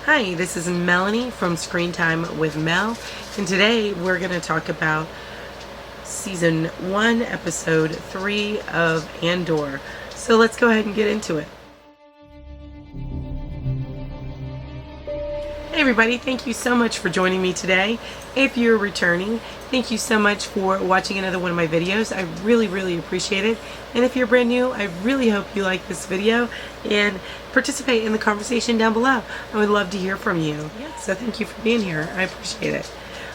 Hi, this is Melanie from Screen Time with Mel, and today we're going to talk about Season 1, Episode 3 of Andor. So let's go ahead and get into it. Hey everybody, thank you so much for joining me today. If you're returning, thank you so much for watching another one of my videos. I really appreciate it. And if you're brand new, I really hope you like this video and participate in the conversation down below. I would love to hear from you. So thank you for being here. I appreciate it.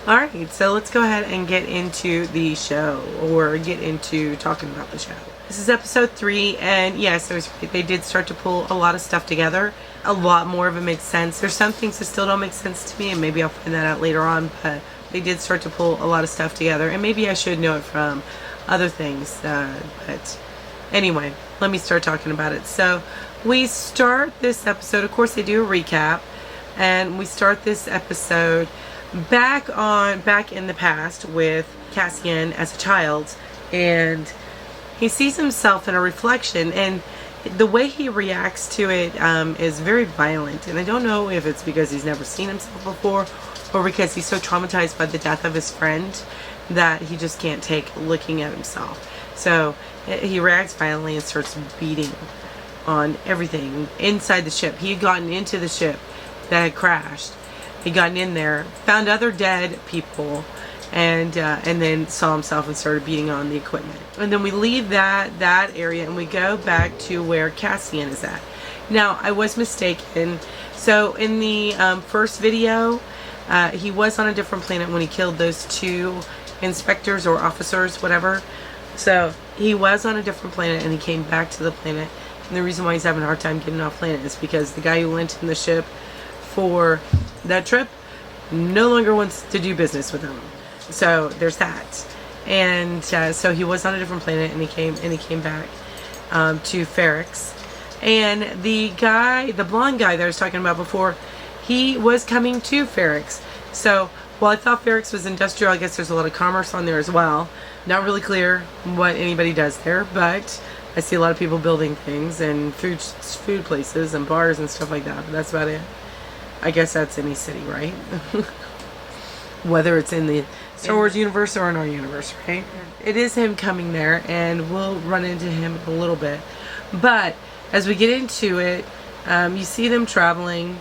Alright, so let's go ahead and get into the show, or get into talking about the show. This is episode 3, and yes, they did start to pull a lot of stuff together. A lot more of it makes sense. There's some things that still don't make sense to me, and maybe I'll find that out later on, but they did start to pull a lot of stuff together, and maybe I should know it from other things, but anyway, let me start talking about it. So we start this episode, of course they do a recap, and we start this episode back in the past with Cassian as a child, and he sees himself in a reflection, and the way he reacts to it is very violent. And I don't know if it's because he's never seen himself before, or because he's so traumatized by the death of his friend that he just can't take looking at himself. So he reacts violently and starts beating on everything inside the ship. He had gotten into the ship that had crashed. He'd gotten in there, found other dead people, and then saw himself and started beating on the equipment. And then we leave that area and we go back to where Cassian is at. Now, I was mistaken. So in the first video, he was on a different planet when he killed those two inspectors or officers, whatever. So he was on a different planet and he came back to the planet. And the reason why he's having a hard time getting off planet is because the guy who went in the ship for that trip no longer wants to do business with him. So there's that. And so he was on a different planet, and he came back to Ferrix. And the blonde guy that I was talking about before, he was coming to Ferrix. So while I thought Ferrix was industrial, I guess there's a lot of commerce on there as well. Not really clear what anybody does there, but I see a lot of people building things and food places and bars and stuff like that. But that's about it. I guess that's any city, right? Whether it's in the Star Wars universe or in our universe, right? It is him coming there, and we'll run into him in a little bit. But as we get into it, you see them traveling,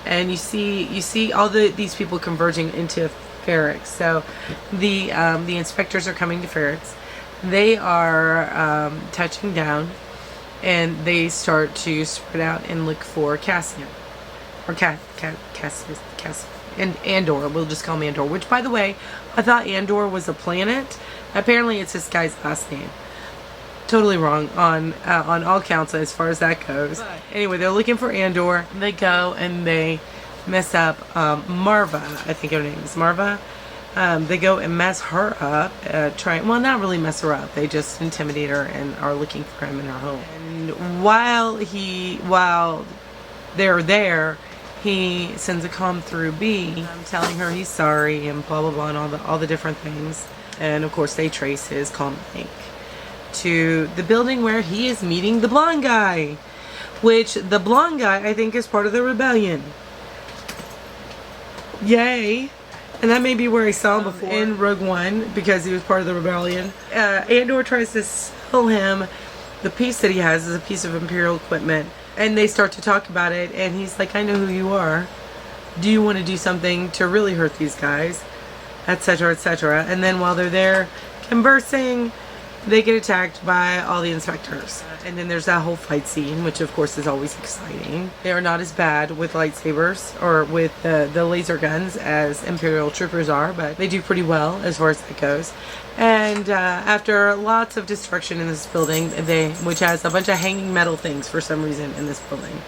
and you see all these people converging into Ferrix. So the inspectors are coming to Ferrix. They are touching down, and they start to spread out and look for Cassian. Or Cassian. And Andor, we'll just call him Andor, which, by the way, I thought Andor was a planet. Apparently it's this guy's last name. Totally wrong on all counts as far as that goes. But anyway, they're looking for Andor. They go and they mess up Marva. I think her name is Marva. They go and mess her up, well, not really mess her up. They just intimidate her and are looking for him in her home. And while they're there, he sends a comm through B, telling her he's sorry and blah blah blah and all the different things. And of course they trace his comm link to the building where he is meeting the blonde guy, which the blonde guy I think is part of the rebellion. Yay! And that may be where I saw him before in Rogue One, because he was part of the rebellion. Andor tries to sell him the piece that he has is a piece of Imperial equipment. And they start to talk about it, and he's like, I know who you are. Do you want to do something to really hurt these guys? Etc., etc. And then while they're there conversing, they get attacked by all the inspectors. And then there's that whole fight scene, which of course is always exciting. They are not as bad with lightsabers or with the laser guns as Imperial troopers are, but they do pretty well as far as that goes. And after lots of destruction in this building, which has a bunch of hanging metal things for some reason in this building.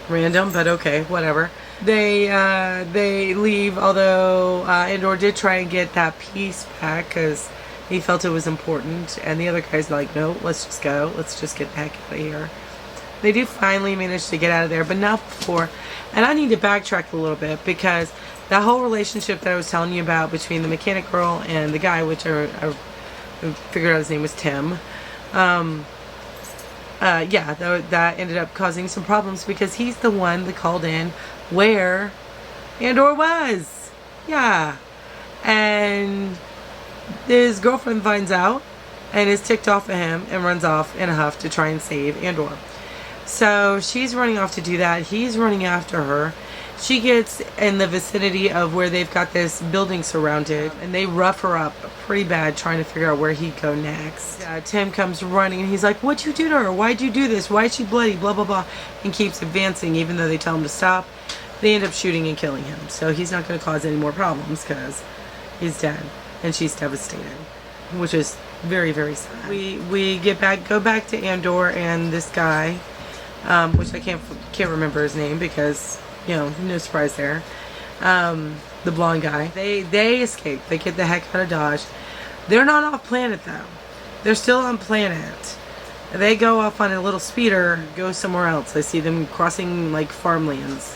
Random, but okay, whatever. They leave, although Andor did try and get that piece back because he felt it was important, and the other guy's like, no, let's just go. Let's just get the heck out of here. They do finally manage to get out of there, but not before. And I need to backtrack a little bit, because that whole relationship that I was telling you about between the mechanic girl and the guy, which I figured out his name was Tim, yeah, that ended up causing some problems because he's the one that called in where Andor was. Yeah. And his girlfriend finds out and is ticked off at him and runs off in a huff to try and save Andor. So she's running off to do that. He's running after her. She gets in the vicinity of where they've got this building surrounded, and they rough her up pretty bad trying to figure out where he'd go next. Tim comes running, and he's like, "What'd you do to her? Why'd you do this? Why is she bloody? Blah, blah, blah," and keeps advancing even though they tell him to stop. They end up shooting and killing him. So he's not going to cause any more problems because he's dead, and she's devastated, which is very, very sad. We go back to Andor and this guy, which I can't remember his name because, you know, no surprise there. The blonde guy. They escape. They get the heck out of Dodge. They're not off planet though. They're still on planet. They go off on a little speeder, go somewhere else. I see them crossing like farmlands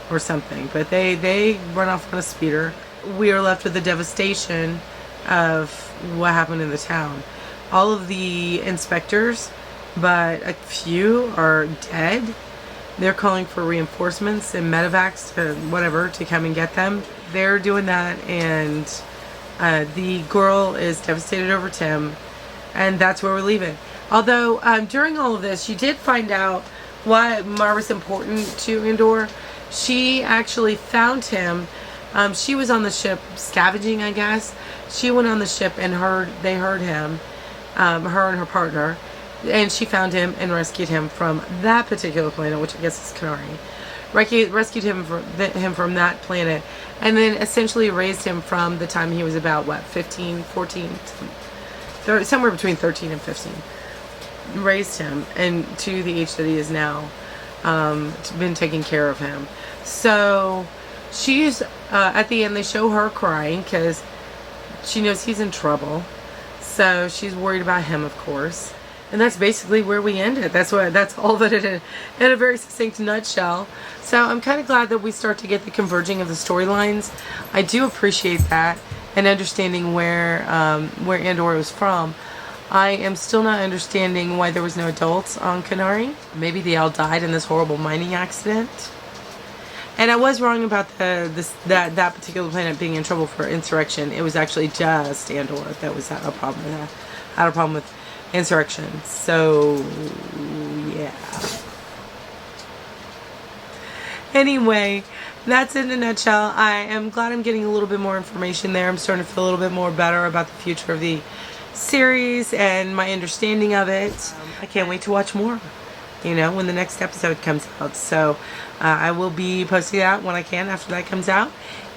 or something. But they run off on a speeder. We are left with the devastation of what happened in the town. All of the inspectors, but a few are dead. They're calling for reinforcements and medevacs to whatever to come and get them. They're doing that, and the girl is devastated over Tim, and that's where we leave it. Although during all of this, she did find out why Mara's important to Andor. She actually found him. She was on the ship scavenging, I guess. She went on the ship and they heard him, her and her partner. And she found him and rescued him from that particular planet, which I guess is Kenari. Rescued him from that planet, and then essentially raised him from the time he was about, what, 15, 14, somewhere between 13 and 15. Raised him and to the age that he is now. Been taking care of him. So she's, at the end, they show her crying because she knows he's in trouble. So she's worried about him, of course. And that's basically where we ended. That's all that it is, in a very succinct nutshell. So I'm kind of glad that we start to get the converging of the storylines. I do appreciate that, and understanding where Andor was from. I am still not understanding why there was no adults on Kenari. Maybe they all died in this horrible mining accident. And I was wrong about that particular planet being in trouble for insurrection. It was actually just Andor that was had a problem with that. Had a problem with insurrection. So yeah. Anyway, that's it in a nutshell. I am glad I'm getting a little bit more information there. I'm starting to feel a little bit more better about the future of the series and my understanding of it. I can't wait to watch more, you know, when the next episode comes out. So I will be posting that when I can after that comes out.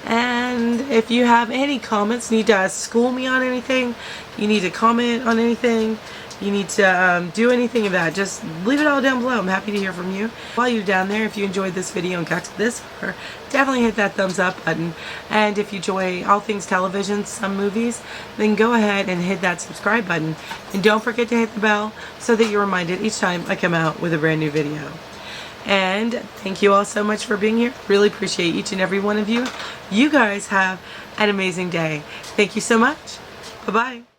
And if you have any comments, need to school me on anything, you need to comment on anything, you need to do anything of that, just leave it all down below. I'm happy to hear from you. While you're down there, if you enjoyed this video and got to this far, definitely hit that thumbs up button. And if you enjoy all things television, some movies, then go ahead and hit that subscribe button. And don't forget to hit the bell so that you're reminded each time I come out with a brand new video. And thank you all so much for being here. Really appreciate each and every one of you. You guys have an amazing day. Thank you so much. Bye-bye.